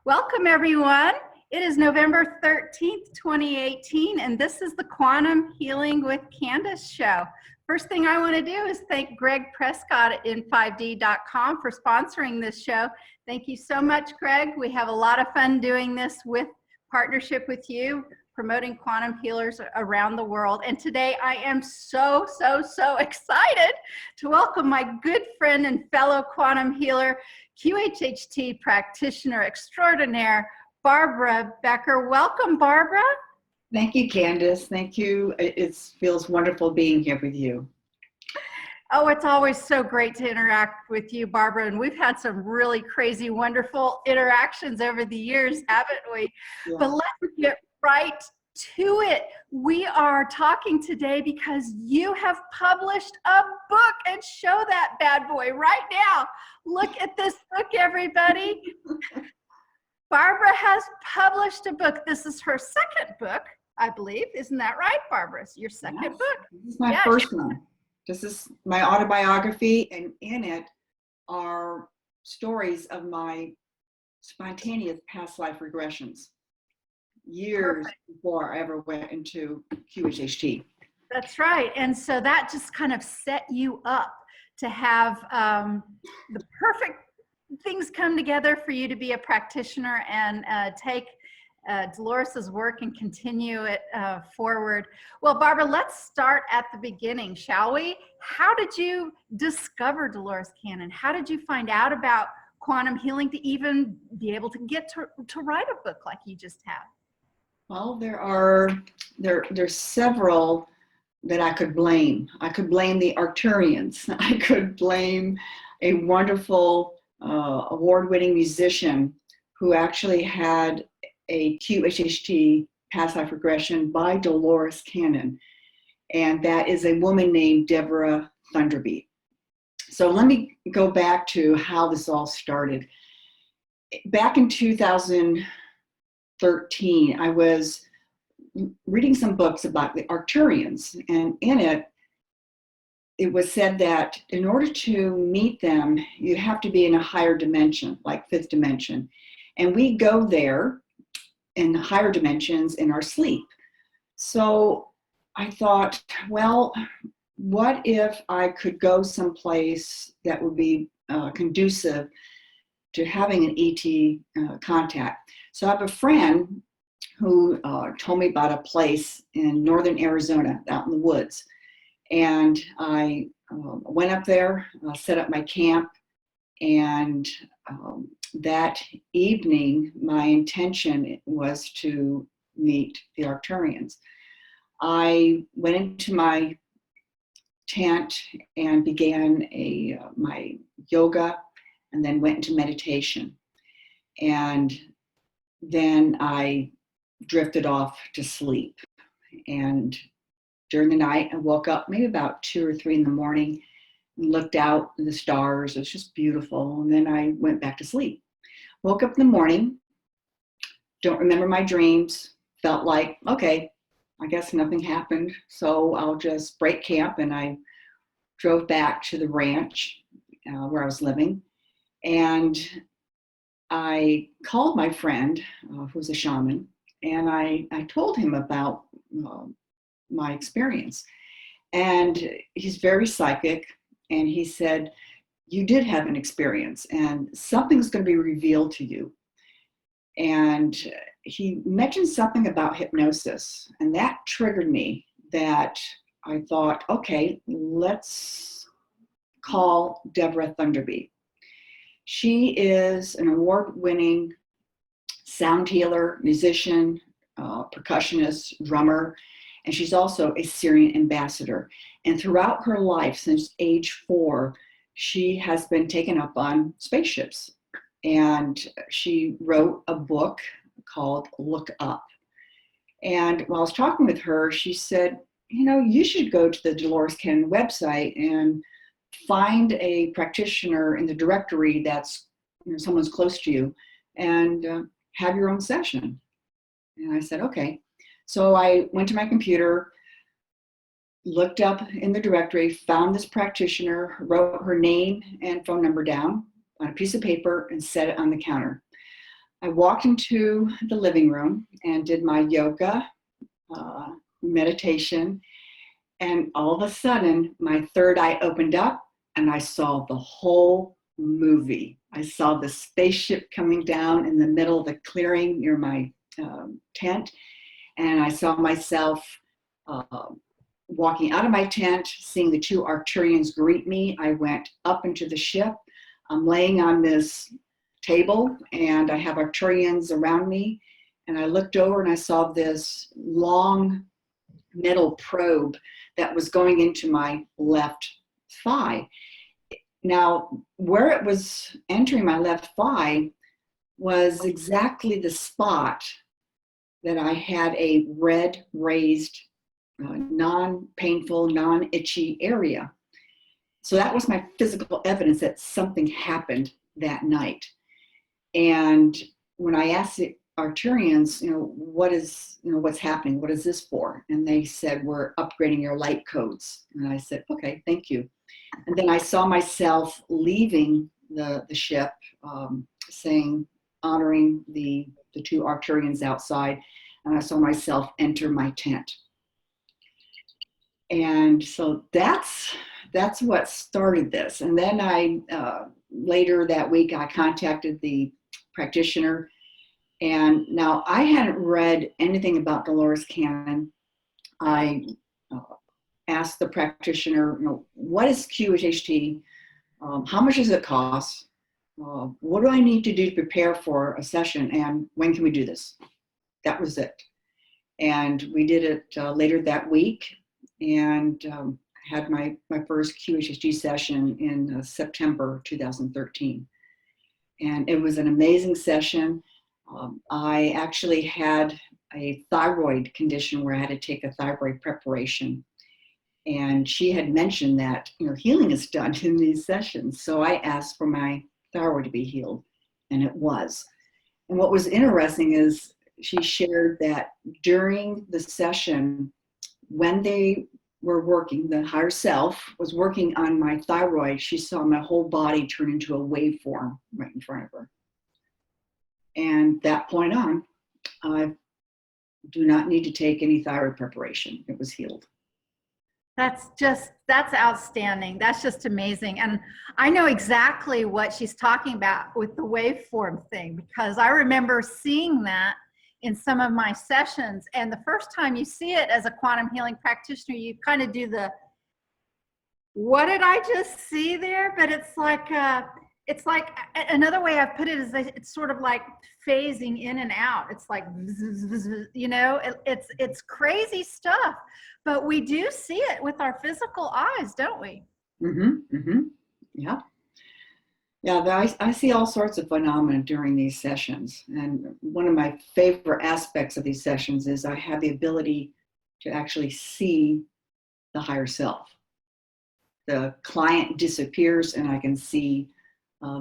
Welcome, everyone. It is November 13th, 2018, and this is the Quantum Healing with Candace show. First thing I want to do is thank Greg Prescott at in5d.com for sponsoring this show. Thank you so much, Greg. We have a lot of fun doing this with partnership with you, promoting quantum healers around the world. And today I am so excited to welcome my good friend and fellow quantum healer, QHHT practitioner extraordinaire, Barbara Becker. Welcome, Barbara. Thank you, Candace. Thank you. It feels wonderful being here with you. Oh, it's always so great to interact with you, Barbara. And we've had some really crazy, wonderful interactions over the years, haven't we? Yeah. But let's get right to it. We are talking today because you have published a book, and show that bad boy right now. Look at this book, everybody. Barbara has published a book. This is her second book, I believe. Isn't that right, Barbara? It's your second book. This is my first one. This is my autobiography, and in it are stories of my spontaneous past life regressions, years before I ever went into QHHT. That's right. And so that just kind of set you up to have the perfect things come together for you to be a practitioner and take Dolores's work and continue it forward. Well, Barbara, let's start at the beginning, shall we? How did you discover Dolores Cannon? How did you find out about quantum healing to even be able to get to write a book like you just have? Well, there's several that I could blame. I could blame the Arcturians. I could blame a wonderful award-winning musician who actually had a QHHT past life regression by Dolores Cannon, and that is a woman named Deborah Thunderby. So let me go back to how this all started. Back in 2013, I was reading some books about the Arcturians, and in it was said that in order to meet them, you have to be in a higher dimension, like fifth dimension. And we go there in higher dimensions in our sleep. So I thought, well, what if I could go someplace that would be conducive to having an ET contact? So I have a friend who told me about a place in northern Arizona, out in the woods. And I went up there, set up my camp, and that evening, my intention was to meet the Arcturians. I went into my tent and began my yoga, and then went into meditation. And then I drifted off to sleep. And during the night, I woke up maybe about 2 or 3 in the morning, and looked out at the stars. It was just beautiful. And then I went back to sleep. Woke up in the morning, don't remember my dreams, felt like, okay, I guess nothing happened, so I'll just break camp. And I drove back to the ranch where I was living. And I called my friend, who's a shaman, and I told him about my experience. And he's very psychic, and he said, you did have an experience and something's going to be revealed to you. And he mentioned something about hypnosis, and that triggered me, that I thought, okay, let's call Deborah Thunderby. She is an award-winning sound healer, musician, percussionist, drummer, and she's also a Syrian ambassador. And throughout her life, since age 4, she has been taken up on spaceships. And she wrote a book called Look Up. And while I was talking with her, she said, you know, you should go to the Dolores Cannon website and find a practitioner in the directory that's, you know, someone's close to you, and have your own session. And I said, okay. So I went to my computer, looked up in the directory, found this practitioner, wrote her name and phone number down on a piece of paper, and set it on the counter. I walked into the living room and did my yoga, meditation, and all of a sudden my third eye opened up and I saw the whole movie. I saw the spaceship coming down in the middle of the clearing near my tent, and I saw myself walking out of my tent, seeing the two Arcturians greet me. I went up into the ship. I'm laying on this table and I have Arcturians around me. And I looked over and I saw this long metal probe that was going into my left thigh. Now, where it was entering my left thigh was exactly the spot that I had a red raised, non-painful, non-itchy area. So that was my physical evidence that something happened that night. And when I asked the Arcturians, what's happening? What is this for? And they said, we're upgrading your light codes. And I said, okay, thank you. And then I saw myself leaving the ship, honoring the two Arcturians outside. And I saw myself enter my tent. And so that's what started this. And then later that week, I contacted the practitioner. And now I hadn't read anything about Dolores Cannon. I asked the practitioner, what is QHHT? How much does it cost? What do I need to do to prepare for a session? And when can we do this? That was it. And we did it later that week, and had my first QHHT session in September 2013. And it was an amazing session. I actually had a thyroid condition where I had to take a thyroid preparation. And she had mentioned that healing is done in these sessions. So I asked for my thyroid to be healed, and it was. And what was interesting is she shared that during the session, when they were working, the higher self was working on my thyroid, she saw my whole body turn into a waveform right in front of her. And that point on, I do not need to take any thyroid preparation. It was healed. That's outstanding. That's just amazing. And I know exactly what she's talking about with the waveform thing, because I remember seeing that in some of my sessions. And the first time you see it as a quantum healing practitioner, you kind of do the, what did I just see there? But it's like another way I've put it is that it's sort of like phasing in and out. It's like, it's crazy stuff, but we do see it with our physical eyes, don't we? Mm-hmm, mm-hmm. Yeah. Yeah, I see all sorts of phenomena during these sessions. And one of my favorite aspects of these sessions is I have the ability to actually see the higher self. The client disappears and I can see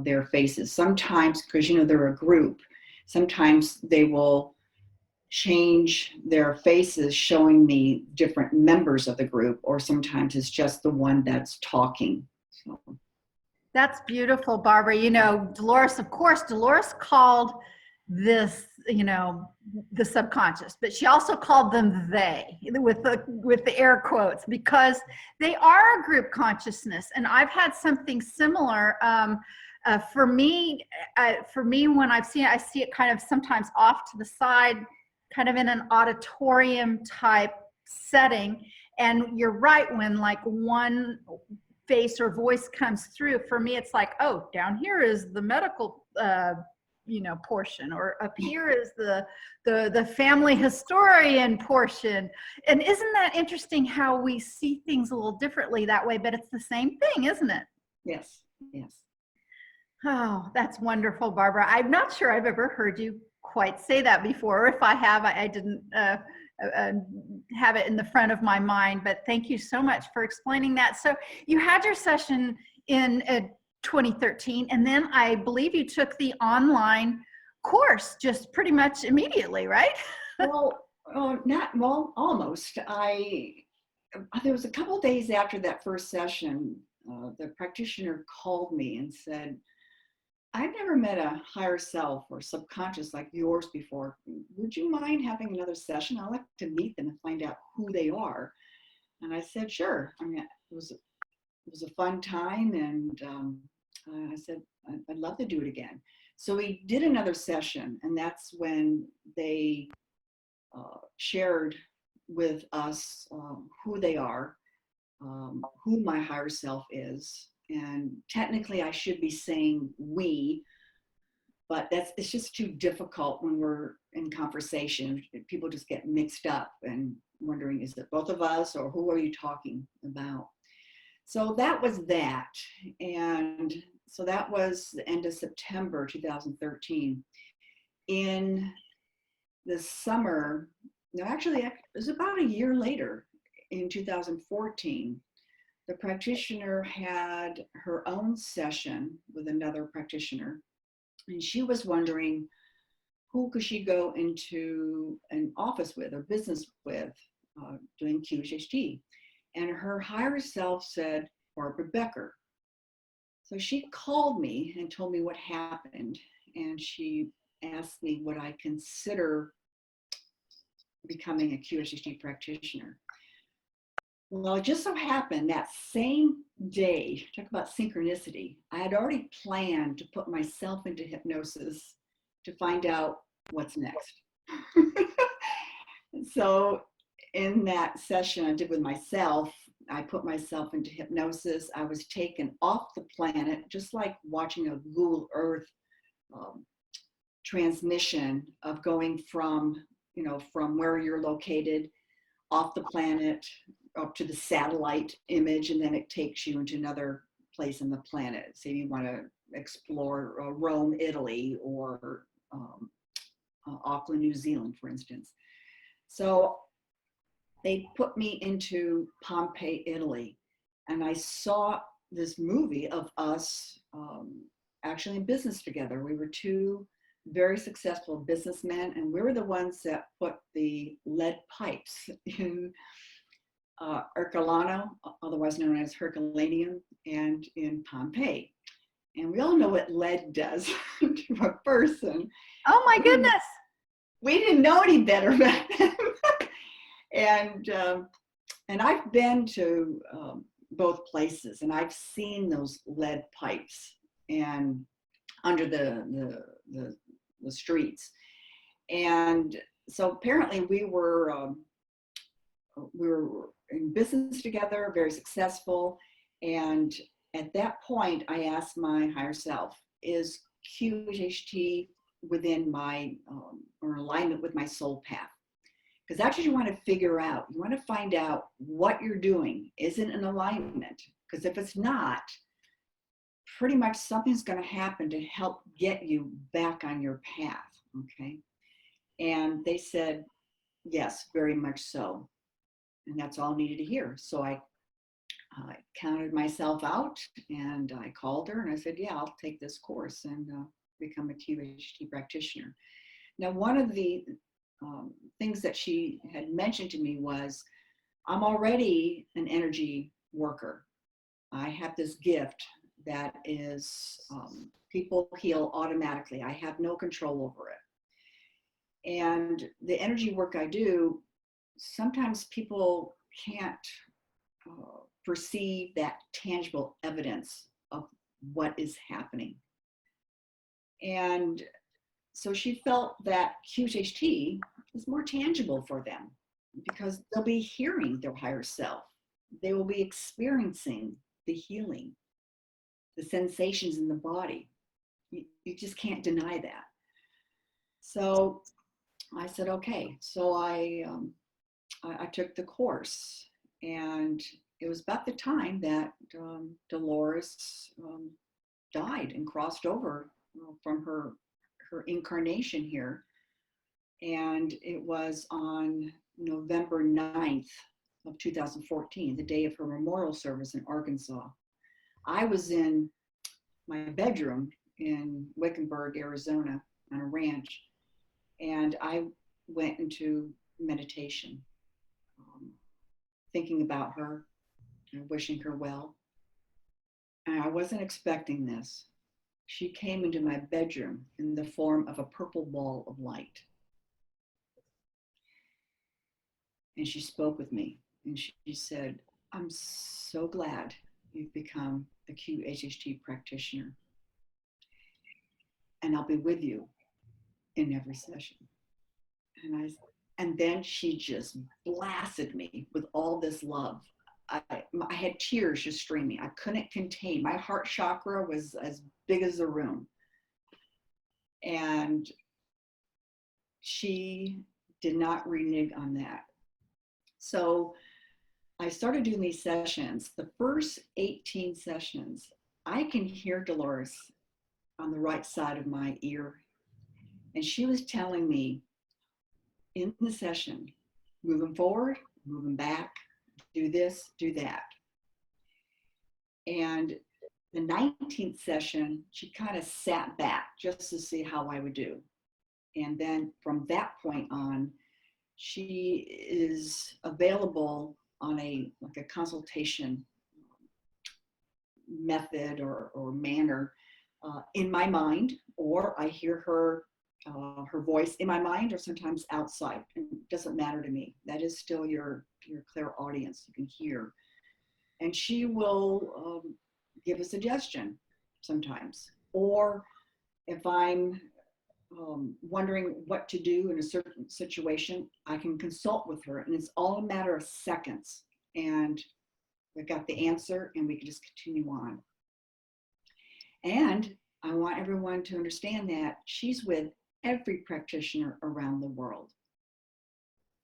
their faces. Sometimes, because they're a group, sometimes they will change their faces showing me different members of the group, or sometimes it's just the one that's talking. So. That's beautiful, Barbara. Dolores called this, the subconscious, but she also called them they, with the air quotes, because they are a group consciousness. And I've had something similar. For me, when I see it kind of sometimes off to the side, kind of in an auditorium type setting. And you're right, when like one face or voice comes through, for me it's like, oh, down here is the medical portion, or up here is the family historian portion. And isn't that interesting how we see things a little differently that way, but it's the same thing, isn't it? Yes. Oh, that's wonderful, Barbara. I'm not sure I've ever heard you quite say that before. If I have, I didn't have it in the front of my mind, but thank you so much for explaining that. So you had your session in 2013, and then I believe you took the online course just pretty much immediately, right? Almost. There was a couple of days after that first session, the practitioner called me and said, I've never met a higher self or subconscious like yours before. Would you mind having another session? I'd like to meet them and find out who they are. And I said, sure. I mean, it was a fun time, and I said, I'd love to do it again. So we did another session, and that's when they shared with us who they are, who my higher self is. And technically, I should be saying we, but it's just too difficult when we're in conversation. People just get mixed up and wondering, is it both of us or who are you talking about? So that was that. And so that was the end of September 2013. In the summer, no, actually, it was about a year later, in 2014, the practitioner had her own session with another practitioner, and she was wondering who could she go into an office with or business with doing QHHT. And her higher self said, Barbara Becker. So she called me and told me what happened. And she asked me would I consider becoming a QHHT practitioner. Well, it just so happened that same day, talk about synchronicity, I had already planned to put myself into hypnosis to find out what's next. So in that session I did with myself, I put myself into hypnosis. I was taken off the planet, just like watching a Google Earth transmission of going from, from where you're located off the planet up to the satellite image, and then it takes you into another place on the planet. Say you want to explore Rome, Italy, or Auckland, New Zealand, for instance. So they put me into Pompeii, Italy, and I saw this movie of us actually in business together. We were two very successful businessmen, and we were the ones that put the lead pipes in Ercolano, otherwise known as Herculaneum, and in Pompeii. And we all know what lead does to a person. Oh my goodness. We didn't know any better back then. And I've been to both places, and I've seen those lead pipes and under the streets. And so apparently we were in business together, very successful. And at that point, I asked my higher self, is QHHT within my, or alignment with my soul path? Because that's what you want to figure out. You want to find out what you're doing isn't in alignment. Because if it's not, pretty much something's going to happen to help get you back on your path, okay? And they said, yes, very much so. And that's all I needed to hear. So I counted myself out, and I called her and I said, yeah, I'll take this course and become a QHHT practitioner. Now, one of the things that she had mentioned to me was, I'm already an energy worker. I have this gift that is, people heal automatically. I have no control over it. And the energy work I do, sometimes people can't perceive that tangible evidence of what is happening. And so she felt that QHHT is more tangible for them because they'll be hearing their higher self. They will be experiencing the healing, the sensations in the body. You just can't deny that. So I said, okay. So I took the course, and it was about the time that Dolores died and crossed over from her incarnation here. And it was on November 9th of 2014, the day of her memorial service in Arkansas. I was in my bedroom in Wickenburg, Arizona, on a ranch, and I went into meditation, thinking about her and wishing her well. And I wasn't expecting this. she came into my bedroom in the form of a purple ball of light. And she spoke with me, and she said, I'm so glad you've become a QHHT practitioner, and I'll be with you in every session. And then she just blasted me with all this love. I had tears just streaming. I couldn't contain. My heart chakra was as big as the room. And she did not renege on that. So I started doing these sessions. The first 18 sessions, I can hear Dolores on the right side of my ear. And she was telling me in the session, moving forward, moving back, do this, do that. And the 19th session, she kind of sat back just to see how I would do. And then from that point on, she is available on a consultation method or manner in my mind, or I hear her voice in my mind, or sometimes outside. It doesn't matter to me. That is still your clairaudience. You can hear. And she will give a suggestion sometimes. Or if I'm wondering what to do in a certain situation, I can consult with her, and it's all a matter of seconds. And we got the answer, and we can just continue on. And I want everyone to understand that she's with every practitioner around the world.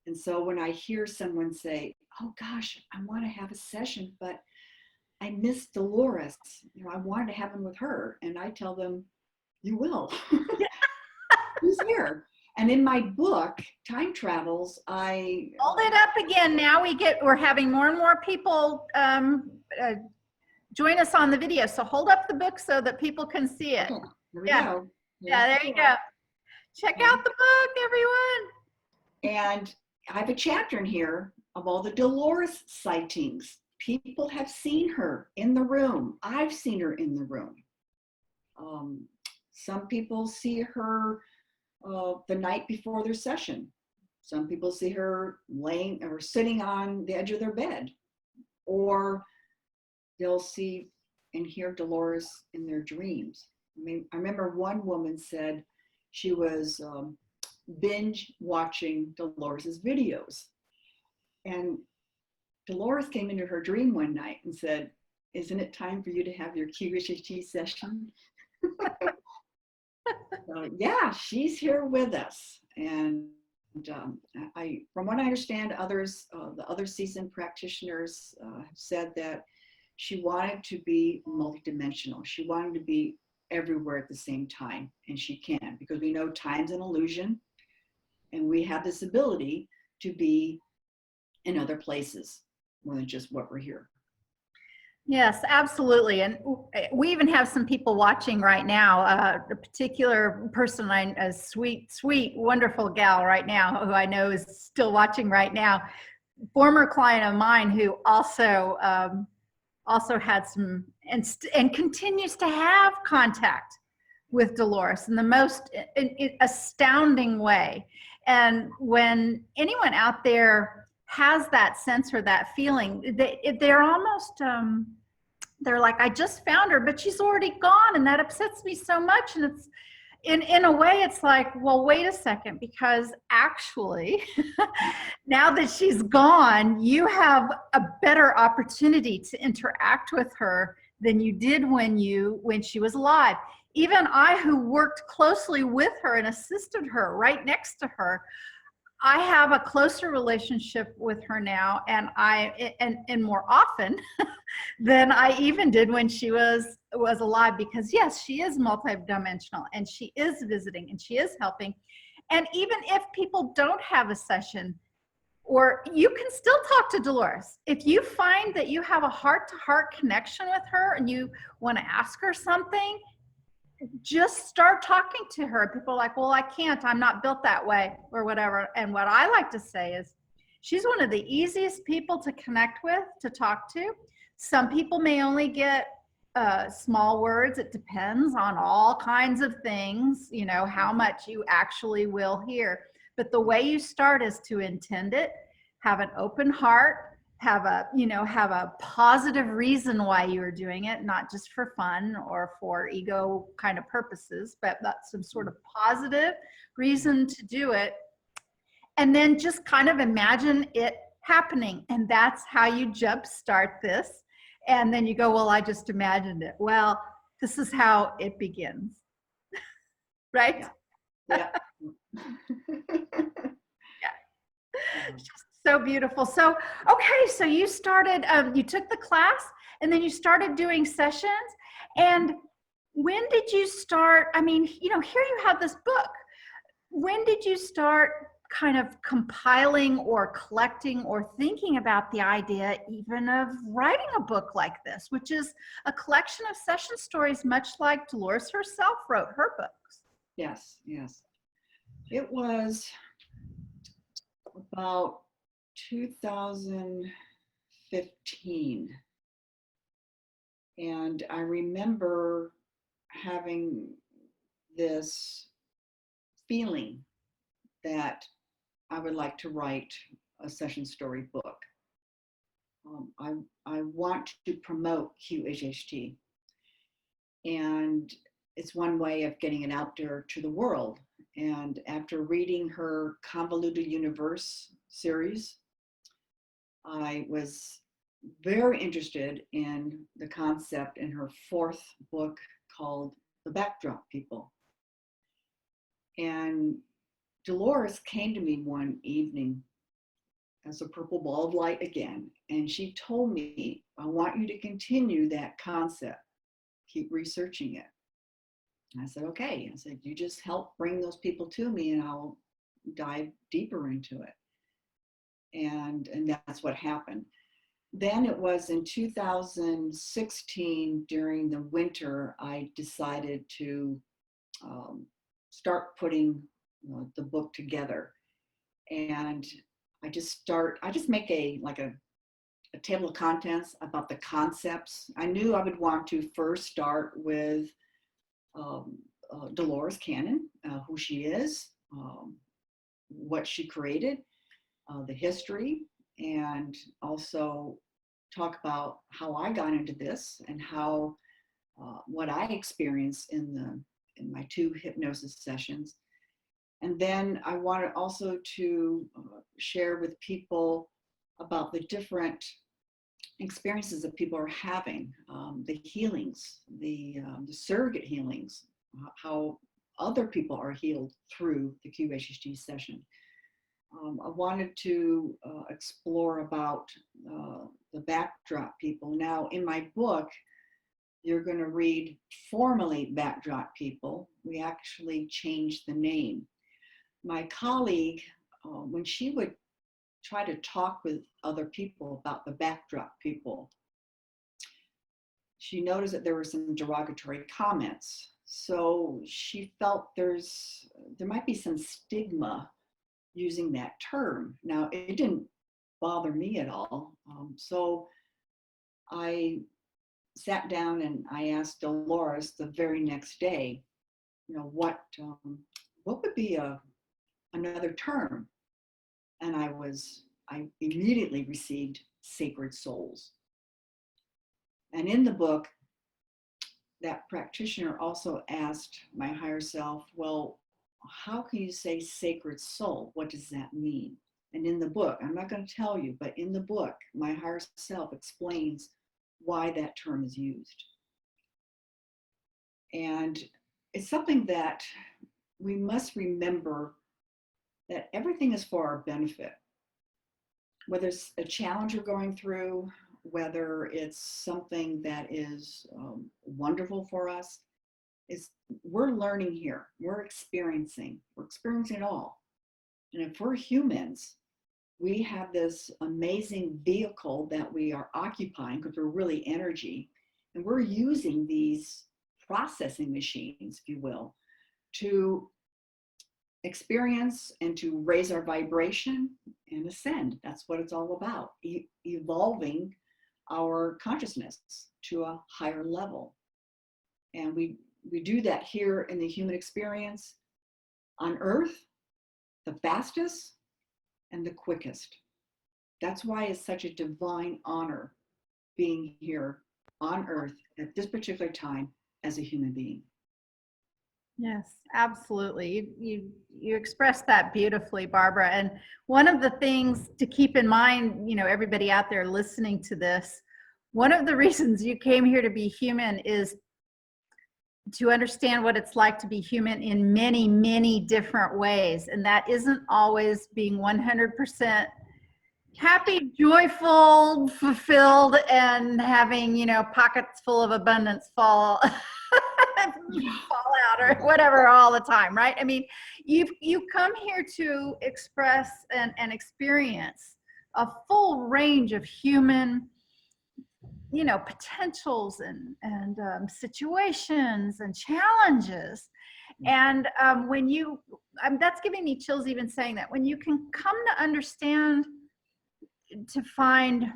And so when I hear someone say, oh gosh, I want to have a session, but I miss Dolores, I wanted to have one with her. And I tell them, you will. She's here. And in my book, Time Travels, I hold it up again. Now we're having more and more people join us on the video. So hold up the book so that people can see it. Okay, here we yeah. go. Yeah, there you go. Check out the book, everyone. And I have a chapter in here of all the Dolores sightings. People have seen her in the room. I've seen her in the room. Some people see her the night before their session. Some people see her laying or sitting on the edge of their bed. Or they'll see and hear Dolores in their dreams. I mean, I remember one woman said she was binge watching Dolores's videos. And Dolores came into her dream one night and said, isn't it time for you to have your QHHT session? So, yeah, she's here with us. And from what I understand, others, the other seasoned practitioners have said that she wanted to be multidimensional. She wanted to be everywhere at the same time, and she can, because we know time's an illusion, and we have this ability to be in other places more than just what we're here. Yes, absolutely. And we even have some people watching right now. A particular person, a sweet, wonderful gal right now, who I know is still watching right now, former client of mine who also had some and continues to have contact with Dolores in the most astounding way. And when anyone out there has that sense or that feeling, they're almost they're like, I just found her, but she's already gone, and that upsets me so much. And it's in a way, it's like, well, wait a second, because actually now that she's gone, you have a better opportunity to interact with her than you did when she was alive. Even I, who worked closely with her and assisted her right next to her, I have a closer relationship with her now, and more often than I even did when she was alive, because yes, she is multidimensional, and she is visiting, and she is helping. And even if people don't have a session, or you can still talk to Dolores. If you find that you have a heart-to-heart connection with her and you want to ask her something, just start talking to her. People are like, well, I can't, I'm not built that way, or whatever. And what I like to say is, she's one of the easiest people to connect with, to talk to. Some people may only get small words. It depends on all kinds of things, you know, how much you actually will hear. But the way you start is to intend it, have an open heart, have a, you know, have a positive reason why you're doing it, not just for fun or for ego kind of purposes, but that's some sort of positive reason to do it. And then just kind of imagine it happening. And that's how you jumpstart this. And then you go, well, I just imagined it. Well, this is how it begins. Right? Yeah. It's just so beautiful. So, okay, so you started, you took the class and then you started doing sessions. And when did you start? I mean, you know, here you have this book. When did you start kind of compiling or collecting or thinking about the idea even of writing a book like this, which is a collection of session stories, much like Dolores herself wrote her books? Yes, yes. It was about 2015. And I remember having this feeling that I would like to write a session story book. I want to promote QHHT, and it's one way of getting it out there to the world. And after reading her Convoluted Universe series, I was very interested in the concept in her fourth book called The Backdrop People. And Dolores came to me one evening as a purple ball of light again, and she told me, I want you to continue that concept, keep researching it. And I said, okay. I said, you just help bring those people to me and I'll dive deeper into it. And that's what happened. Then it was in 2016 during the winter, I decided to start putting the book together. And I just make a table of contents about the concepts. I knew I would want to first start with Dolores Cannon, who she is, what she created, the history, and also talk about how I got into this and how what I experienced in my 2 hypnosis sessions. And then I wanted also to share with people about the different experiences that people are having, the healings, the surrogate healings, how other people are healed through the QHHT session. I wanted to explore about the backdrop people. Now, in my book, you're going to read formally Backdrop People. We actually changed the name. My colleague, when she would try to talk with other people about the backdrop people, she noticed that there were some derogatory comments. So she felt there might be some stigma using that term. Now, it didn't bother me at all. So I sat down and I asked Dolores the very next day, you know, what would be another term? And I immediately received sacred souls. And in the book, that practitioner also asked my higher self, well, how can you say sacred soul? What does that mean? And in the book, I'm not going to tell you, but in the book, my higher self explains why that term is used. And it's something that we must remember, that everything is for our benefit. Whether it's a challenge we're going through, whether it's something that is wonderful for us, we're learning here. We're experiencing it all. And if we're humans, we have this amazing vehicle that we are occupying, because we're really energy, and we're using these processing machines, if you will, to experience and to raise our vibration and ascend. That's what it's all about, evolving our consciousness to a higher level. And we do that here in the human experience on Earth, the fastest and the quickest. That's why it's such a divine honor being here on Earth at this particular time as a human being. Yes, absolutely. You expressed that beautifully, Barbara. And one of the things to keep in mind, you know, everybody out there listening to this, one of the reasons you came here to be human is to understand what it's like to be human in many, many different ways. And that isn't always being 100% happy, joyful, fulfilled, and having, you know, pockets full of abundance fall out or whatever all the time, right? I mean, you come here to express and experience a full range of human, you know, potentials and situations and challenges. And when you, that's giving me chills even saying that, when you can come to understand, to find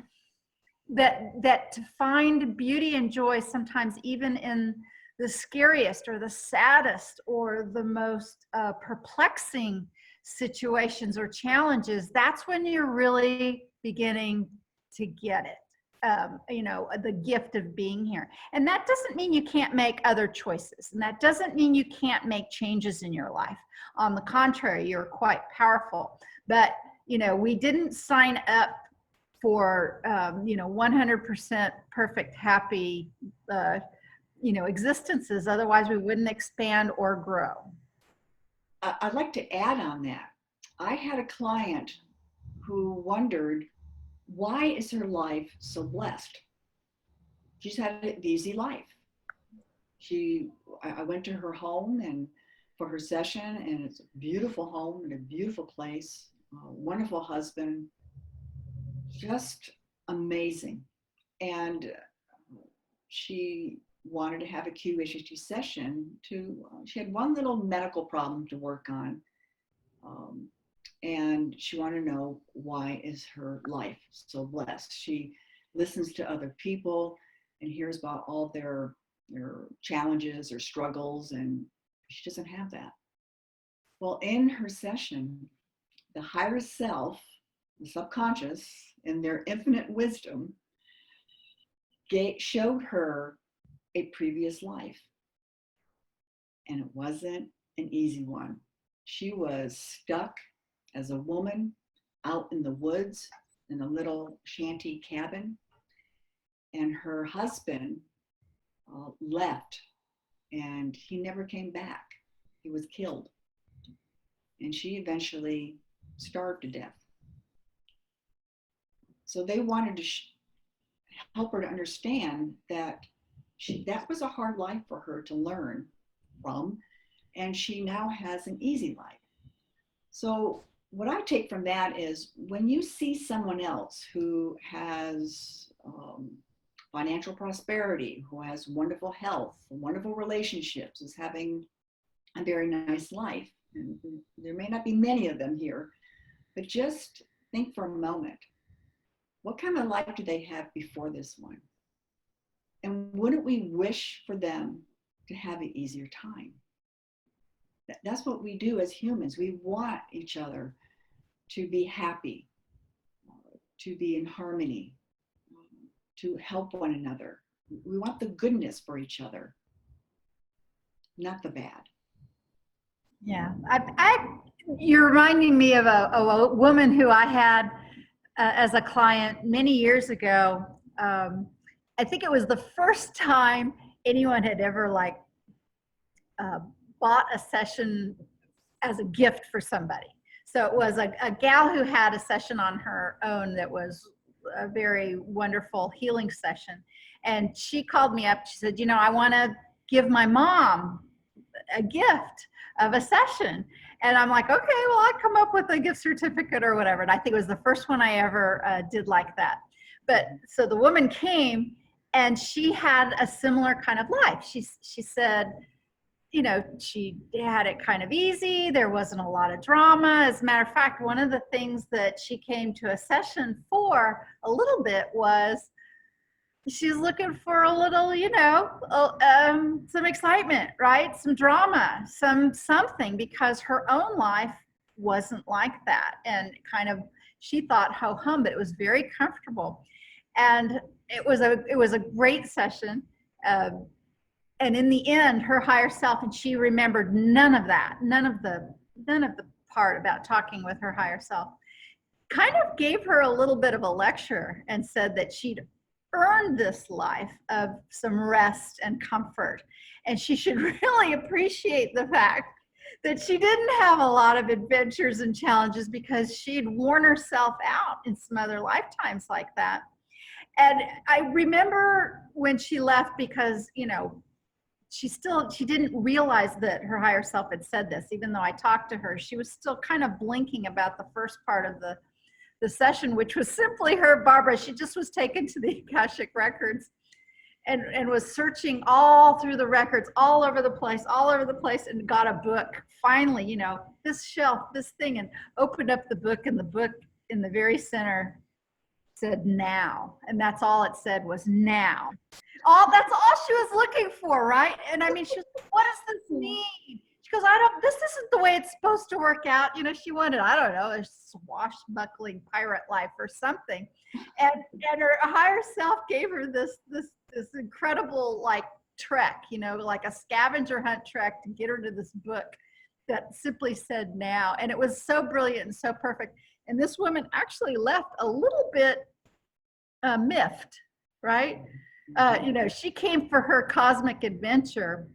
that to find beauty and joy sometimes even in the scariest or the saddest or the most perplexing situations or challenges, that's when you're really beginning to get it. You know, the gift of being here. And that doesn't mean you can't make other choices. And that doesn't mean you can't make changes in your life. On the contrary, you're quite powerful. But, you know, we didn't sign up for, you know, 100% perfect, happy, you know, existences. Otherwise, we wouldn't expand or grow. I'd like to add on that. I had a client who wondered, why is her life so blessed? She's had an easy life. I went to her home and for her session, and it's a beautiful home and a beautiful place, a wonderful husband, just amazing. And she wanted to have a QHHT session she had one little medical problem to work on. And she wanted to know, why is her life so blessed? She listens to other people and hears about all their challenges or struggles, and she doesn't have that. Well, in her session, the higher self, the subconscious, in their infinite wisdom, showed her a previous life. And it wasn't an easy one. She was stuck as a woman out in the woods in a little shanty cabin. And her husband left, and he never came back. He was killed. And she eventually starved to death. So they wanted to help her to understand that that was a hard life for her to learn from, and she now has an easy life. So what I take from that is, when you see someone else who has financial prosperity, who has wonderful health, wonderful relationships, is having a very nice life, and there may not be many of them here, but just think for a moment, what kind of life do they have before this one? And wouldn't we wish for them to have an easier time? That's what we do as humans. We want each other to be happy, to be in harmony, to help one another. We want the goodness for each other, not the bad. Yeah, you're reminding me of a woman who I had as a client many years ago. I think it was the first time anyone had ever bought a session as a gift for somebody. So it was a gal who had a session on her own that was a very wonderful healing session. And she called me up. She said, you know, I want to give my mom a gift of a session. And I'm like, okay, well, I'll come up with a gift certificate or whatever. And I think it was the first one I ever did like that. But so the woman came, and she had a similar kind of life. She said, you know, she had it kind of easy. There wasn't a lot of drama. As a matter of fact, one of the things that she came to a session for a little bit was she's looking for a little, some excitement, right? Some drama, something, because her own life wasn't like that. And kind of, she thought ho hum, but it was very comfortable. And it was a great session. Um, and in the end, her higher self, and she remembered none of that, none of the part about talking with her higher self, kind of gave her a little bit of a lecture and said that she'd earned this life of some rest and comfort. And she should really appreciate the fact that she didn't have a lot of adventures and challenges, because she'd worn herself out in some other lifetimes like that. And I remember when she left, because, she didn't realize that her higher self had said this. Even though I talked to her, she was still kind of blinking about the first part of the session, which was simply her, Barbara. She just was taken to the Akashic records and was searching all through the records, all over the place, and got a book. Finally, this shelf, this thing, and opened up the book, and the book in the very center said now. And that's all it said, was now. That's all she was looking for, right? And I mean, she was like, what does this mean? She goes, this isn't the way it's supposed to work out. She wanted, I don't know, a swashbuckling pirate life or something. And her higher self gave her this incredible, like, trek, like a scavenger hunt trek to get her to this book that simply said now. And it was so brilliant and so perfect. And this woman actually left a little bit miffed, right? She came for her cosmic adventure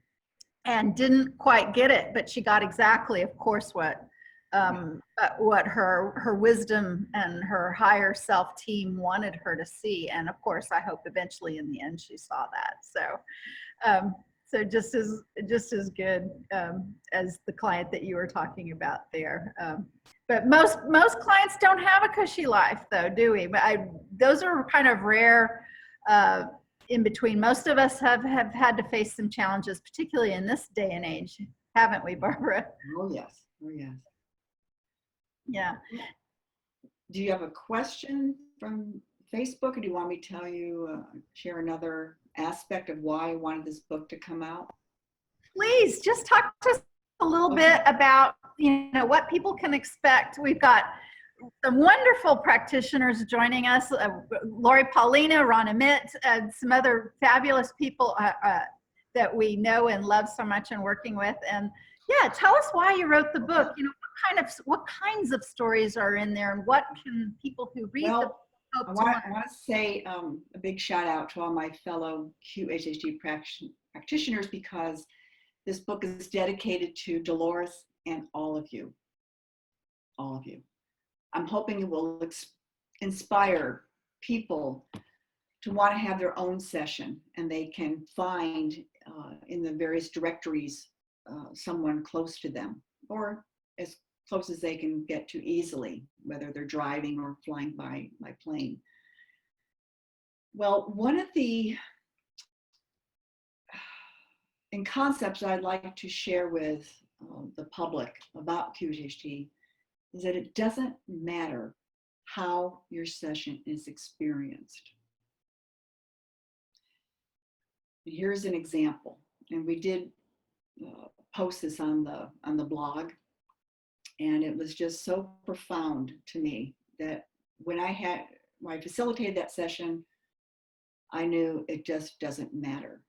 and didn't quite get it, but she got exactly, of course, what her wisdom and her higher self team wanted her to see. And of course, I hope eventually in the end she saw that. So just as good as the client that you were talking about there. But most clients don't have a cushy life, though, do we? Those are kind of rare. In between, most of us have had to face some challenges, particularly in this day and age, haven't we, Barbara? Oh, yes. Oh, yes. Yeah. Do you have a question from Facebook, or do you want me to share another aspect of why I wanted this book to come out? Please, just talk to us a little bit about, what people can expect. We've got some wonderful practitioners joining us, Lori Paulina, Ron Amit, some other fabulous people that we know and love so much and working with. And yeah, tell us why you wrote the book. What kinds of stories are in there, and what can people who read the book hope to learn? I want to say a big shout out to all my fellow QHHT practitioners, because this book is dedicated to Dolores and all of you. All of you. I'm hoping it will inspire people to want to have their own session, and they can find in the various directories someone close to them, or as close as they can get to easily, whether they're driving or flying by plane. Well, one of the concepts I'd like to share with the public about QHHT is that it doesn't matter how your session is experienced. Here's an example, and we did post this on the blog, and it was just so profound to me that when I facilitated that session, I knew it just doesn't matter.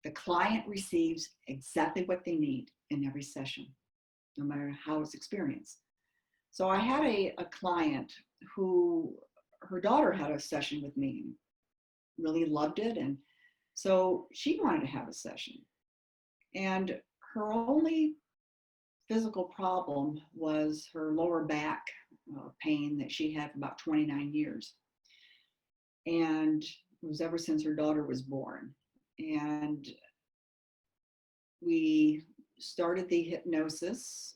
The client receives exactly what they need in every session, no matter how it's experienced. So I had a client who, her daughter had a session with me, really loved it. And so she wanted to have a session. And her only physical problem was her lower back pain that she had for about 29 years. And it was ever since her daughter was born. And we started the hypnosis,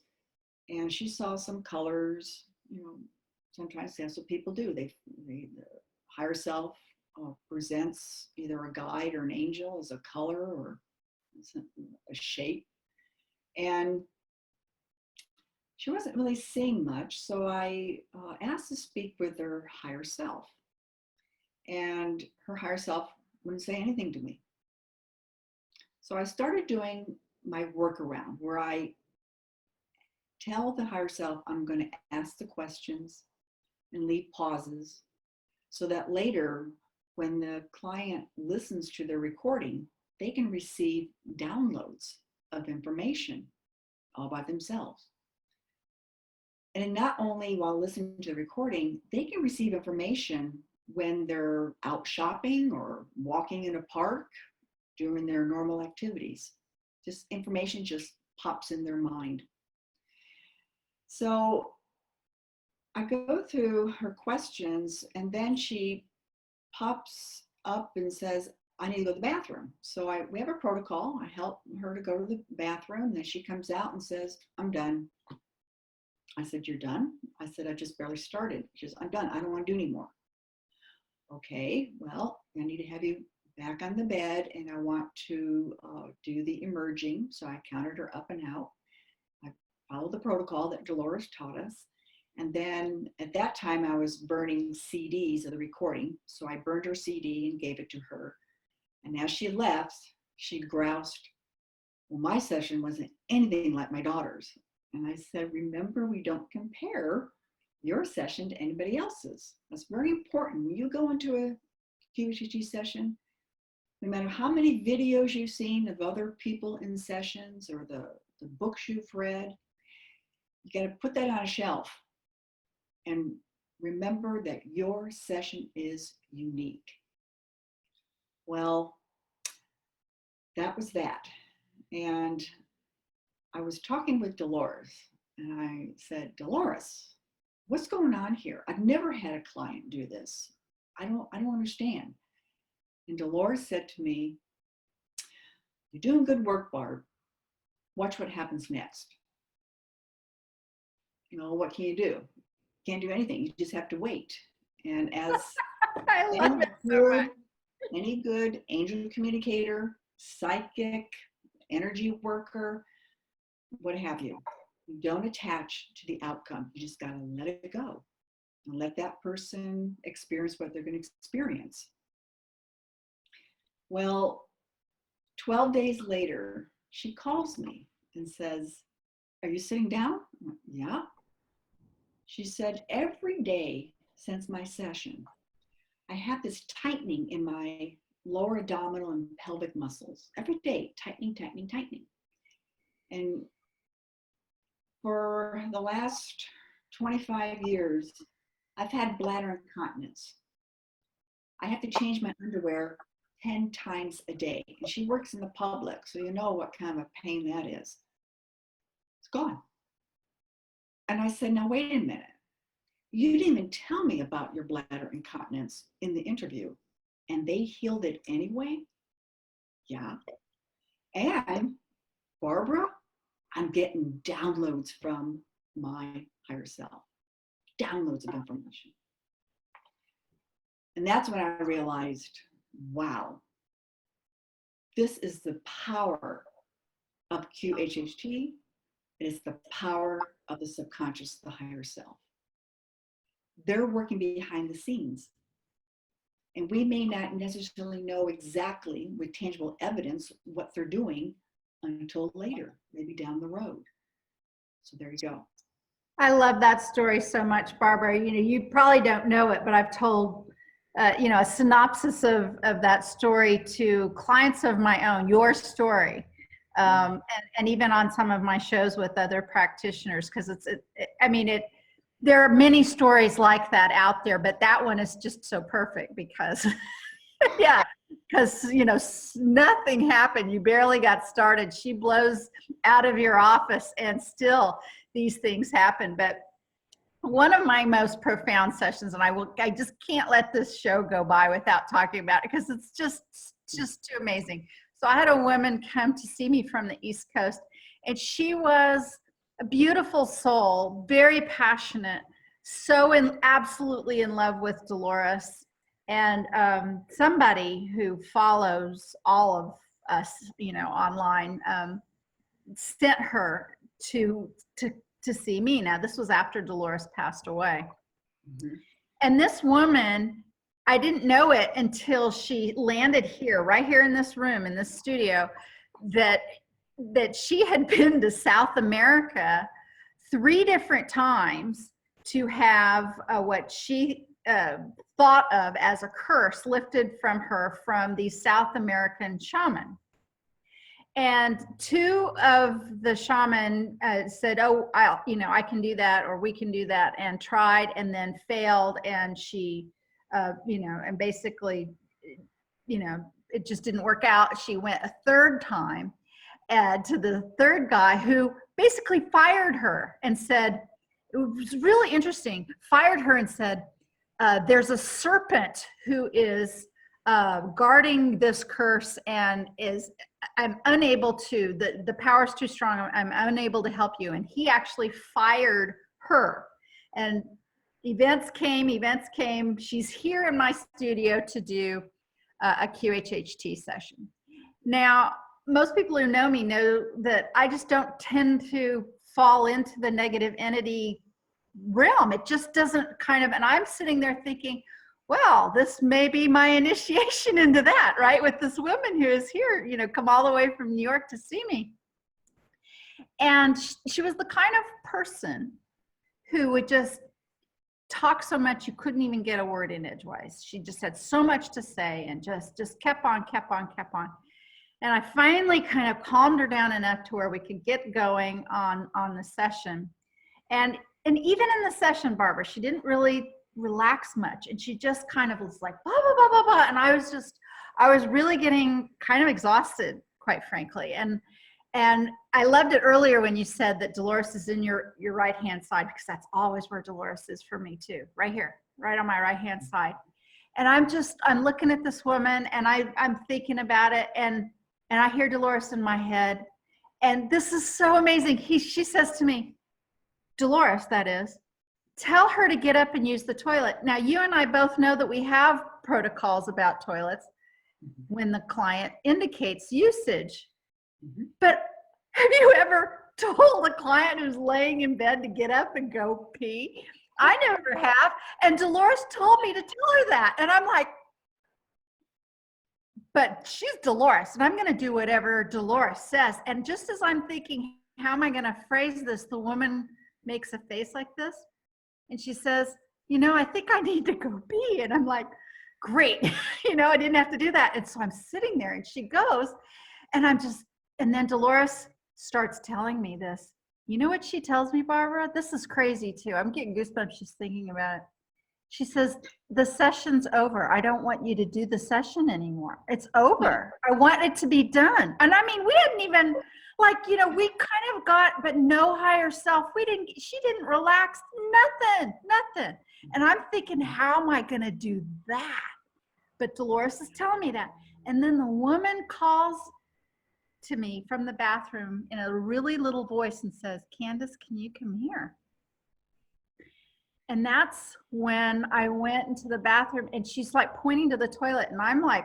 and she saw some colors. Sometimes that's what people do. The higher self presents either a guide or an angel as a color or a shape. And she wasn't really seeing much, so I asked to speak with her higher self. And her higher self wouldn't say anything to me. So I started doing my workaround where I tell the higher self I'm going to ask the questions and leave pauses so that later when the client listens to their recording, they can receive downloads of information all by themselves. And not only while listening to the recording, they can receive information when they're out shopping or walking in a park, doing their normal activities. Just information just pops in their mind. So I go through her questions, and then she pops up and says, I need to go to the bathroom. So we have a protocol. I help her to go to the bathroom. Then she comes out and says, I'm done. I said, you're done? I said, I just barely started. She says, I'm done. I don't want to do anymore. Okay, well, I need to have you back on the bed, and I want to do the emerging. So I counted her up and out. I followed the protocol that Dolores taught us. And then at that time, I was burning CDs of the recording. So I burned her CD and gave it to her. And as she left, she groused, well, my session wasn't anything like my daughter's. And I said, remember, we don't compare your session to anybody else's. That's very important. When you go into a QHHT session, no matter how many videos you've seen of other people in sessions or the books you've read, you got to put that on a shelf and remember that your session is unique. Well, that was that. And I was talking with Dolores, and I said, Dolores, what's going on here? I've never had a client do this. I don't understand. And Dolores said to me, you're doing good work, Barb. Watch what happens next. You know, what can you do? Can't do anything. You just have to wait. And as I love it so much. any good angel communicator, psychic, energy worker, what have you, you don't attach to the outcome. You just got to let it go and let that person experience what they're going to experience. Well, 12 days later, she calls me and says, are you sitting down? Yeah. She said, every day since my session, I have this tightening in my lower abdominal and pelvic muscles. Every day, tightening, tightening, tightening. And for the last 25 years, I've had bladder incontinence. I have to change my underwear 10 times a day. And she works in the public, so you know what kind of a pain that is. It's gone. And I said, now wait a minute. You didn't even tell me about your bladder incontinence in the interview, and they healed it anyway? Yeah. And Barbara, I'm getting downloads from my higher self, downloads of information. And that's when I realized, wow, this is the power of QHHT. It is the power of the subconscious, the higher self. They're working behind the scenes. And we may not necessarily know exactly with tangible evidence what they're doing until later, maybe down the road. So there you go. I love that story so much, Barbara. You know, you probably don't know it, but I've told, you know, a synopsis of that story to clients of my own, your story. And even on some of my shows with other practitioners, because there are many stories like that out there, but that one is just so perfect because, yeah, because, you know, nothing happened. You barely got started. She blows out of your office and still these things happen. But one of my most profound sessions, and I just can't let this show go by without talking about it because it's just too amazing. So I had a woman come to see me from the East Coast, and she was a beautiful soul, very passionate, absolutely in love with Dolores, and somebody who follows all of us, you know, online, sent her to see me. Now, this was after Dolores passed away. Mm-hmm. And this woman I didn't know it until she landed here, right here in this room, in this studio, that she had been to South America 3 different times to have what she thought of as a curse lifted from her from the South American shaman. And 2 of the shaman said, oh, I can do that, or we can do that, and tried and then failed. And she, and basically, it just didn't work out. She went a 3rd time to the 3rd guy, who basically fired her and said, it was really interesting, fired her and said, there's a serpent who is guarding this curse, and I'm unable to, the power's too strong, I'm unable to help you. And he actually fired her. And events came. She's here in my studio to do a QHHT session. Now, most people who know me know that I just don't tend to fall into the negative entity realm. It just doesn't and I'm sitting there thinking, well, this may be my initiation into that, right? With this woman who is here, come all the way from New York to see me. And she was the kind of person who would just talk so much you couldn't even get a word in edgewise. She just had so much to say, and just kept on. And I finally kind of calmed her down enough to where we could get going on the session. And even in the session, Barbara, she didn't really relax much, and she just kind of was like blah blah blah blah blah. And I was really getting kind of exhausted, quite frankly. And I loved it earlier when you said that Dolores is in your right hand side, because that's always where Dolores is for me too, right here, right on my right hand side. And I'm looking at this woman, and I'm thinking about it, and I hear Dolores in my head, and this is so amazing. She says to me, Dolores, that is, tell her to get up and use the toilet. Now, you and I both know that we have protocols about toilets when the client indicates usage. But have you ever told a client who's laying in bed to get up and go pee? I never have. And Dolores told me to tell her that. And I'm like, but she's Dolores, and I'm going to do whatever Dolores says. And just as I'm thinking, how am I going to phrase this? The woman makes a face like this, and she says, I think I need to go pee. And I'm like, great. I didn't have to do that. And so I'm sitting there, and she goes, and and then Dolores starts telling me this. You know what she tells me, Barbara? This is crazy too. I'm getting goosebumps just thinking about it. She says, the session's over. I don't want you to do the session anymore. It's over. I want it to be done. And I mean, we hadn't even, we kind of got, but no higher self. She didn't relax, nothing. And I'm thinking, how am I going to do that? But Dolores is telling me that. And then the woman calls to me from the bathroom in a really little voice and says, Candace, can you come here? And that's when I went into the bathroom, and she's like pointing to the toilet, and I'm like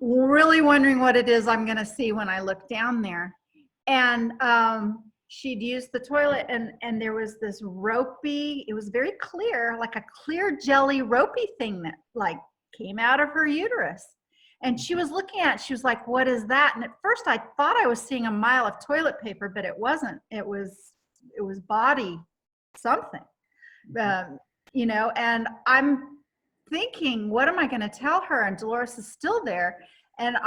really wondering what it is I'm going to see when I look down there. And she'd used the toilet, and there was this ropey, it was very clear, like a clear jelly ropey thing that came out of her uterus. And she was looking at it. She was like, what is that? And at first I thought I was seeing a mile of toilet paper, but it wasn't. It was body something. And I'm thinking, what am I going to tell her? And Dolores is still there. And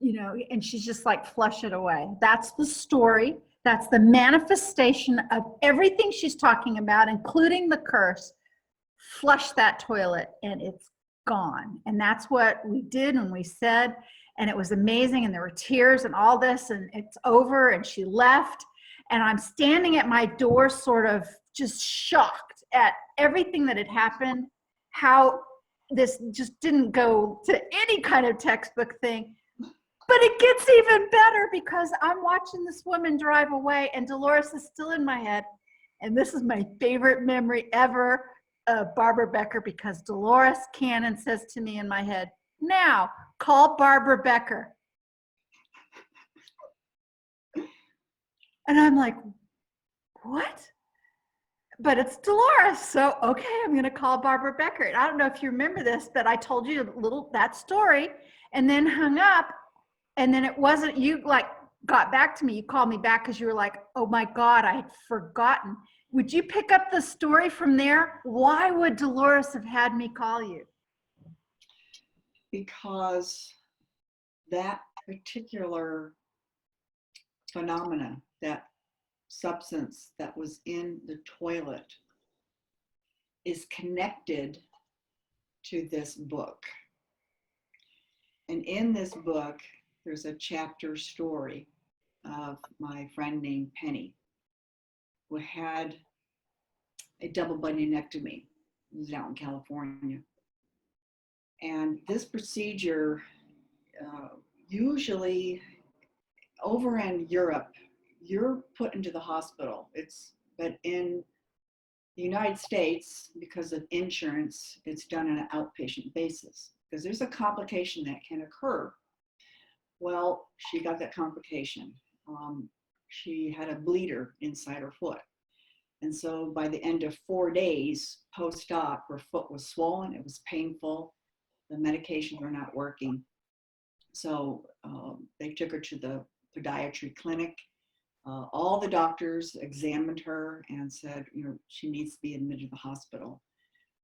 and she's just like, flush it away. That's the story. That's the manifestation of everything she's talking about, including the curse. Flush that toilet, and it's gone. And that's what we did, and we said, and it was amazing. And there were tears and all this, and it's over. And she left. And I'm standing at my door, sort of just shocked at everything that had happened, how this just didn't go to any kind of textbook thing. But it gets even better, because I'm watching this woman drive away, and Dolores is still in my head. And this is my favorite memory ever of Barbara Becker, because Dolores Cannon says to me in my head, now call Barbara Becker. And I'm like, what? but it's Dolores. So, okay, I'm going to call Barbara Becker. And I don't know if you remember this, but I told you that story and then hung up. And then it wasn't, you like got back to me. You called me back because you were like, oh my God, I had forgotten. Would you pick up the story from there? Why would Dolores have had me call you? Because that particular phenomena, that substance that was in the toilet, is connected to this book. And in this book, there's a chapter story of my friend named Penny, who had a double bunionectomy. It was out in California. And this procedure, usually over in Europe, you're put into the hospital. But in the United States, because of insurance, it's done on an outpatient basis because there's a complication that can occur. Well, she got that complication. She had a bleeder inside her foot. And so by the end of 4 days post-op, her foot was swollen, it was painful, the medications were not working. So they took her to the podiatry clinic. All the doctors examined her and said, she needs to be admitted to the hospital.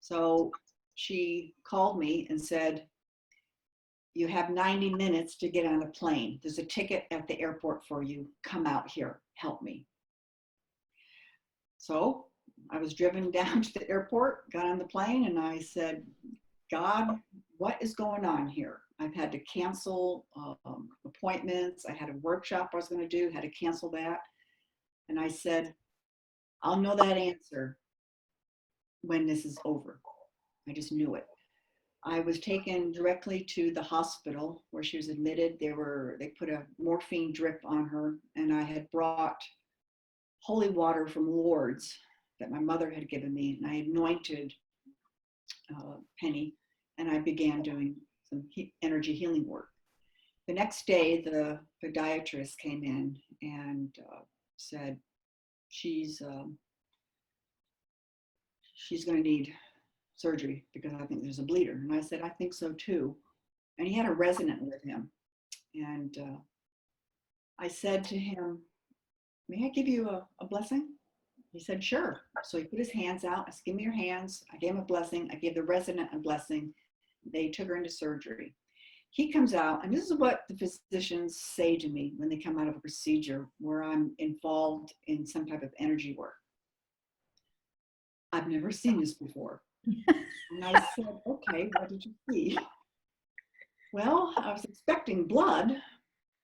So she called me and said, you have 90 minutes to get on a plane. There's a ticket at the airport for you. Come out here, help me. So I was driven down to the airport, got on the plane, and I said, God, what is going on here? I've had to cancel appointments. I had a workshop I was going to do, had to cancel that. And I said, I'll know that answer when this is over. I just knew it. I was taken directly to the hospital where she was admitted. They put a morphine drip on her, and I had brought holy water from Lourdes that my mother had given me, and I anointed Penny, and I began doing some energy healing work. The next day, the podiatrist came in and said, she's going to need surgery because I think there's a bleeder. And I said, I think so too. And he had a resident with him. And I said to him, may I give you a blessing? He said, sure. So he put his hands out. I said, give me your hands. I gave him a blessing. I gave the resident a blessing. They took her into surgery. He comes out, and this is what the physicians say to me when they come out of a procedure where I'm involved in some type of energy work. I've never seen this before. And I said, okay, what did you see? Well, I was expecting blood,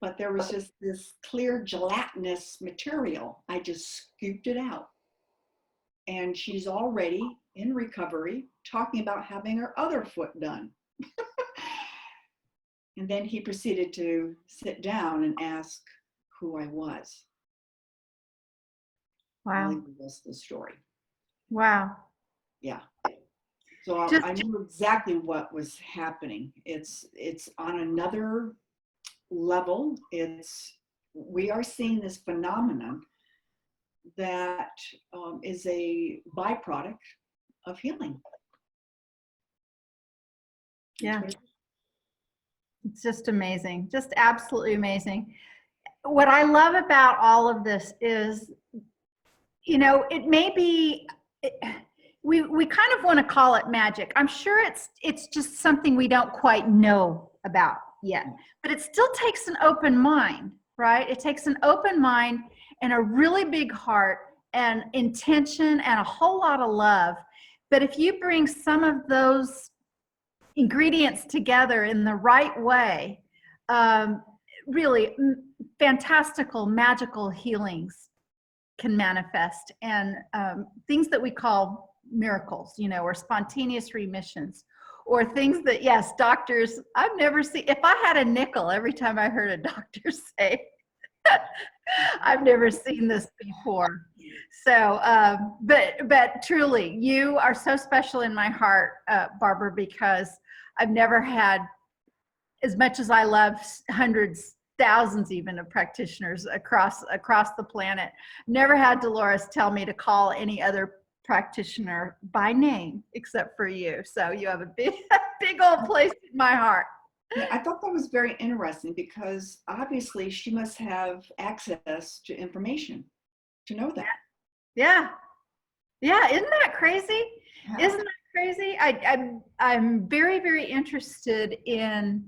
but there was just this clear gelatinous material. I just scooped it out. And she's already in recovery, talking about having her other foot done. And then he proceeded to sit down and ask who I was. Wow. Really was the story. Wow. Yeah. So I knew exactly what was happening. It's on another level. We are seeing this phenomenon that is a byproduct of healing. Yeah. It's just amazing, just absolutely amazing. What I love about all of this is, it may be, we kind of want to call it magic. I'm sure it's just something we don't quite know about yet, but it still takes an open mind, right? It takes an open mind and a really big heart and intention and a whole lot of love. But if you bring some of those ingredients together in the right way, really fantastical, magical healings can manifest, and things that we call miracles, or spontaneous remissions, or things that, yes, doctors, I've never seen. If I had a nickel every time I heard a doctor say, I've never seen this before. So, but truly, you are so special in my heart, Barbara, because I've never had, as much as I love hundreds, thousands even of practitioners across the planet, never had Dolores tell me to call any other practitioner by name, except for you. So you have a big, big old place in my heart. Yeah, I thought that was very interesting because obviously she must have access to information to know that. Yeah. Yeah. Isn't that crazy? Yeah. Isn't that crazy? I'm very, very interested in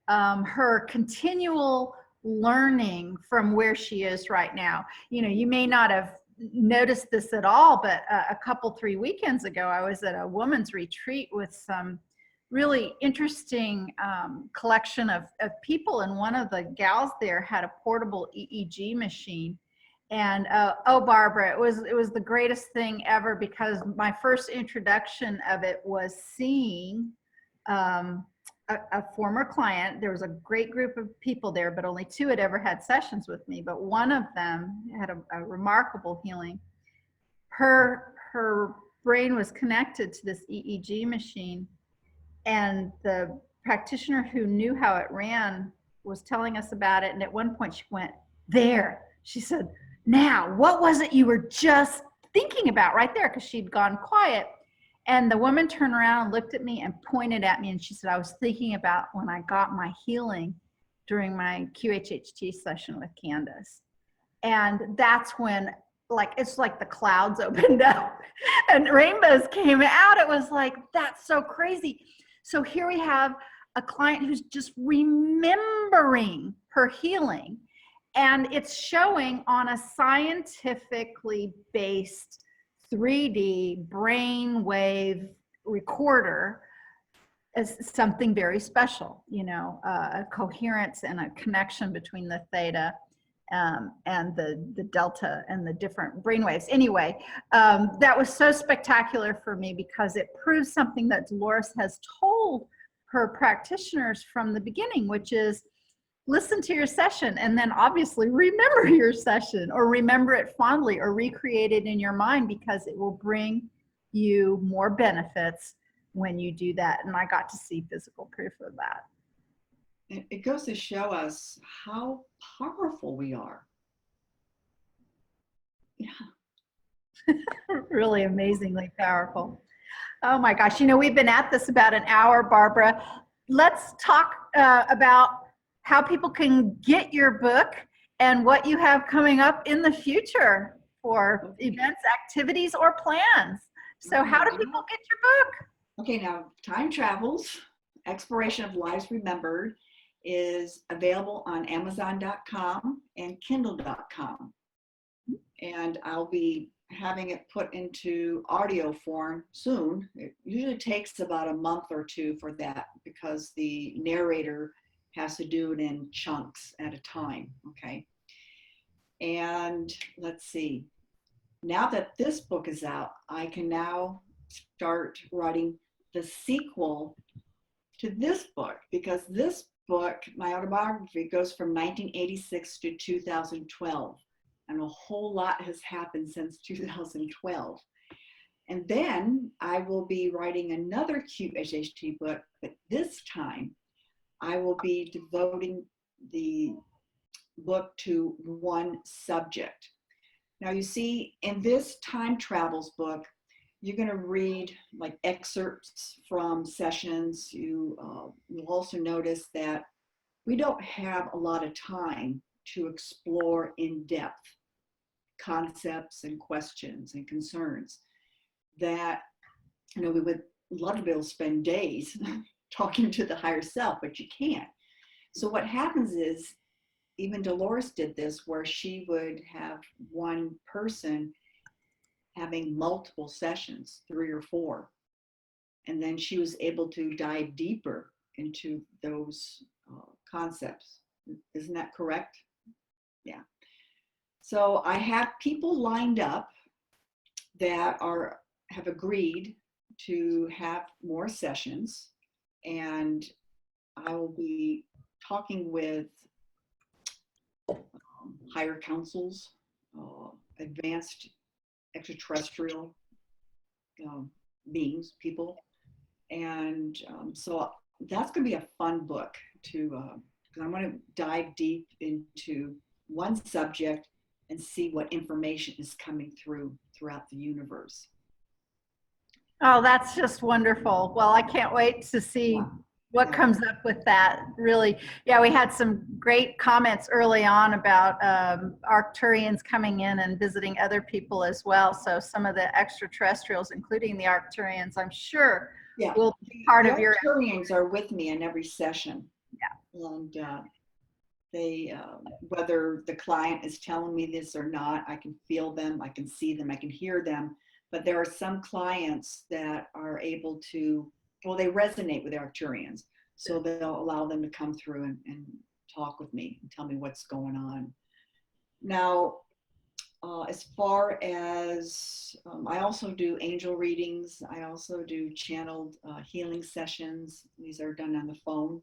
her continual learning from where she is right now. You know, you may not have noticed this at all, but a couple, 3 weekends ago, I was at a woman's retreat with some really interesting collection of people, and one of the gals there had a portable EEG machine. And oh, Barbara, it was the greatest thing ever, because my first introduction of it was seeing a former client. There was a great group of people there, but only 2 had ever had sessions with me. But one of them had a remarkable healing. Her brain was connected to this EEG machine, and the practitioner who knew how it ran was telling us about it. And at one point she went, there, she said, now, what was it you were just thinking about right there? Because she'd gone quiet. And the woman turned around and looked at me and pointed at me, and she said, I was thinking about when I got my healing during my QHHT session with Candace. And that's when, like, it's like the clouds opened up and rainbows came out. It was like, that's so crazy. So here we have a client who's just remembering her healing, and it's showing on a scientifically based 3D brainwave recorder as something very special, you know, a coherence and a connection between the theta and the delta and the different brainwaves. Anyway, that was so spectacular for me because it proves something that Dolores has told her practitioners from the beginning, which is listen to your session and then obviously remember your session, or remember it fondly, or recreate it in your mind, because it will bring you more benefits when you do that. And I got to see physical proof of that. It goes to show us how powerful we are. Yeah. Really amazingly powerful. Oh my gosh. You know, we've been at this about an hour, Barbara. Let's talk about how people can get your book and what you have coming up in the future for events, activities, or plans. So how do people get your book? Okay, now Time Travels, Exploration of Lives Remembered is available on Amazon.com and Kindle.com. And I'll be having it put into audio form soon. It usually takes about a month or 2 for that, because the narrator has to do it in chunks at a time, okay? And let's see, now that this book is out, I can now start writing the sequel to this book, because this book, my autobiography, goes from 1986 to 2012. And a whole lot has happened since 2012. And then I will be writing another QHHT book, but this time I will be devoting the book to one subject. Now, you see, in this Time Travels book, you're going to read like excerpts from sessions. You'll also notice that we don't have a lot of time to explore in depth concepts and questions and concerns that, you know, we would love to be able to spend days talking to the higher self, but you can't. So what happens is, even Dolores did this, where she would have one person having multiple sessions, 3 or 4, and then she was able to dive deeper into those concepts. Isn't that correct? Yeah. So I have people lined up that have agreed to have more sessions, and I will be talking with higher councils, advanced extraterrestrial beings, people, and so that's going to be a fun book to, because I want to dive deep into one subject and see what information is coming throughout the universe. Oh, that's just wonderful. Well, I can't wait to see what Yeah. comes up with that. Really, yeah, we had some great comments early on about Arcturians coming in and visiting other people as well. So some of the extraterrestrials, including the Arcturians, I'm sure Yeah, will be part the of your. Arcturians are with me in every session. Yeah. And they, whether the client is telling me this or not, I can feel them, I can see them, I can hear them. But there are some clients that are able to, well, they resonate with the Arcturians. So they'll allow them to come through and talk with me and tell me what's going on. Now, as far as, I also do angel readings. I also do channeled healing sessions. These are done on the phone.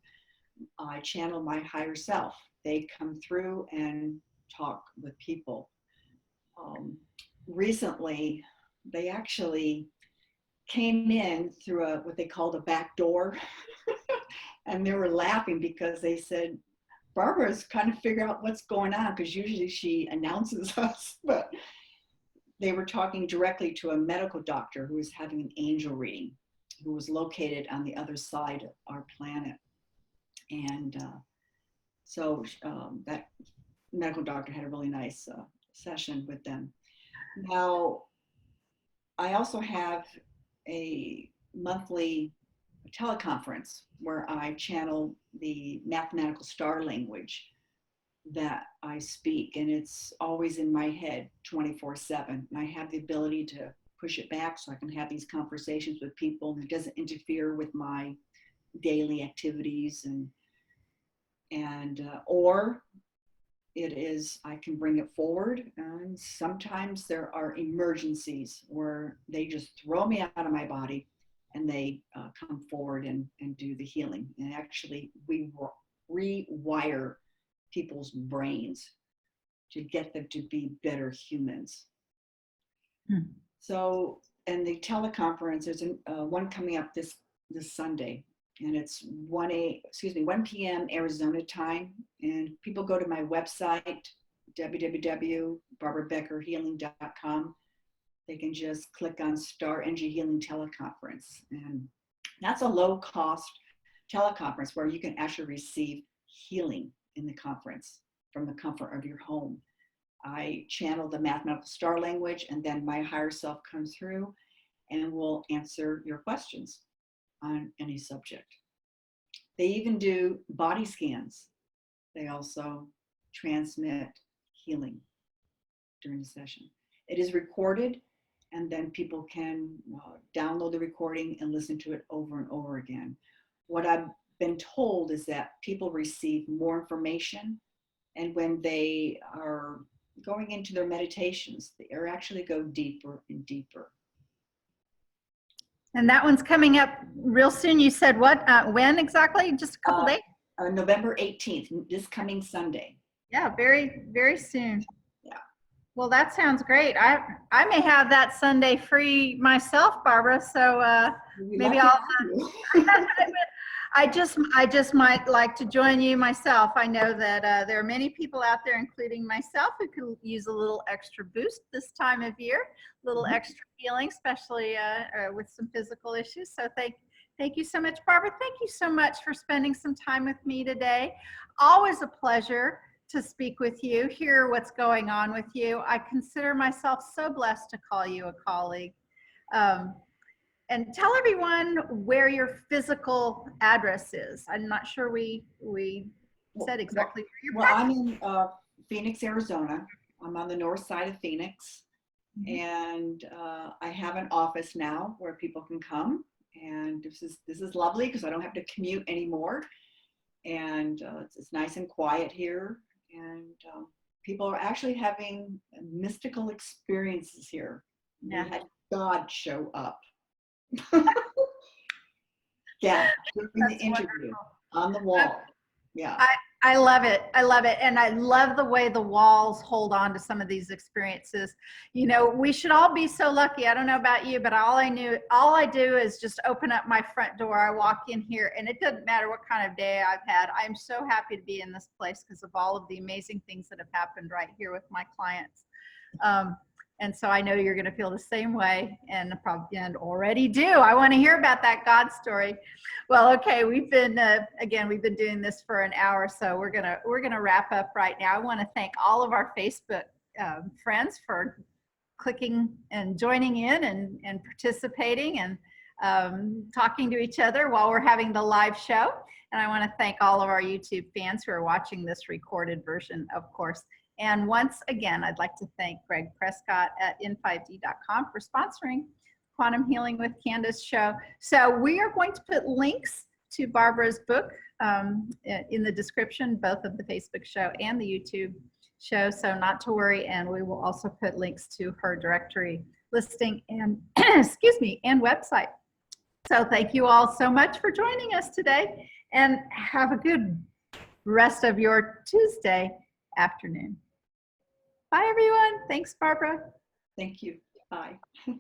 I channel my higher self. They come through and talk with people. Recently, they actually came in through what they called a back door. And they were laughing because they said, Barbara's kind of figure out what's going on, because usually she announces us, but they were talking directly to a medical doctor who was having an angel reading, who was located on the other side of our planet. And so that medical doctor had a really nice session with them. Now, I also have a monthly teleconference where I channel the mathematical star language that I speak, and it's always in my head 24/7. And I have the ability to push it back so I can have these conversations with people, and it doesn't interfere with my daily activities, and or it is, I can bring it forward. And sometimes there are emergencies where they just throw me out of my body and they come forward and do the healing. And actually, we rewire people's brains to get them to be better humans. So, and the teleconference, there's one coming up this Sunday, and it's 1 p.m. Arizona time. And people go to my website, www.barbarabeckerhealing.com. They can just click on Star Energy Healing Teleconference. And that's a low cost teleconference where you can actually receive healing in the conference from the comfort of your home. I channel the mathematical star language, and then my higher self comes through and will answer your questions on any subject. They even do body scans. They also transmit healing during the session. It is recorded, and then people can download the recording and listen to it over and over again. What I've been told is that people receive more information, and when they are going into their meditations, they actually go deeper and deeper. And that one's coming up real soon. You said what? When exactly? Just a couple days? November 18th, this coming Sunday. Yeah, very, very soon. Yeah. Well, that sounds great. I may have that Sunday free myself, Barbara. So maybe I'll. I just might like to join you myself. I know that there are many people out there, including myself, who could use a little extra boost this time of year, a little extra healing, especially with some physical issues. So thank you so much, Barbara. Thank you so much for spending some time with me today. Always a pleasure to speak with you, hear what's going on with you. I consider myself so blessed to call you a colleague. And tell everyone where your physical address is. I'm not sure we said exactly where you're practicing. I'm in Phoenix, Arizona. I'm on the north side of Phoenix. And I have an office now where people can come. And this is lovely because I don't have to commute anymore. And it's nice and quiet here. And people are actually having mystical experiences here. Yeah. We had God show up. Yeah, doing the interview on the wall. Yeah. I love it. I love it. And I love the way the walls hold on to some of these experiences. You know, we should all be so lucky. I don't know about you, but all I do is just open up my front door. I walk in here, and it doesn't matter what kind of day I've had. I'm so happy to be in this place because of all of the amazing things that have happened right here with my clients. And so I know you're going to feel the same way, and probably and already do. I want to hear about that God story. Well, okay, we've been again, we've been doing this for an hour, so we're gonna wrap up right now. I want to thank all of our Facebook friends for clicking and joining in and participating and talking to each other while we're having the live show. And I want to thank all of our YouTube fans who are watching this recorded version, of course. And once again, I'd like to thank Greg Prescott at in5d.com for sponsoring Quantum Healing with Candace show. So we are going to put links to Barbara's book in the description, both of the Facebook show and the YouTube show, so not to worry. And we will also put links to her directory listing and excuse me, and website. So thank you all so much for joining us today, and have a good rest of your Tuesday afternoon. Bye, everyone. Thanks, Barbara. Thank you. Bye. Bye.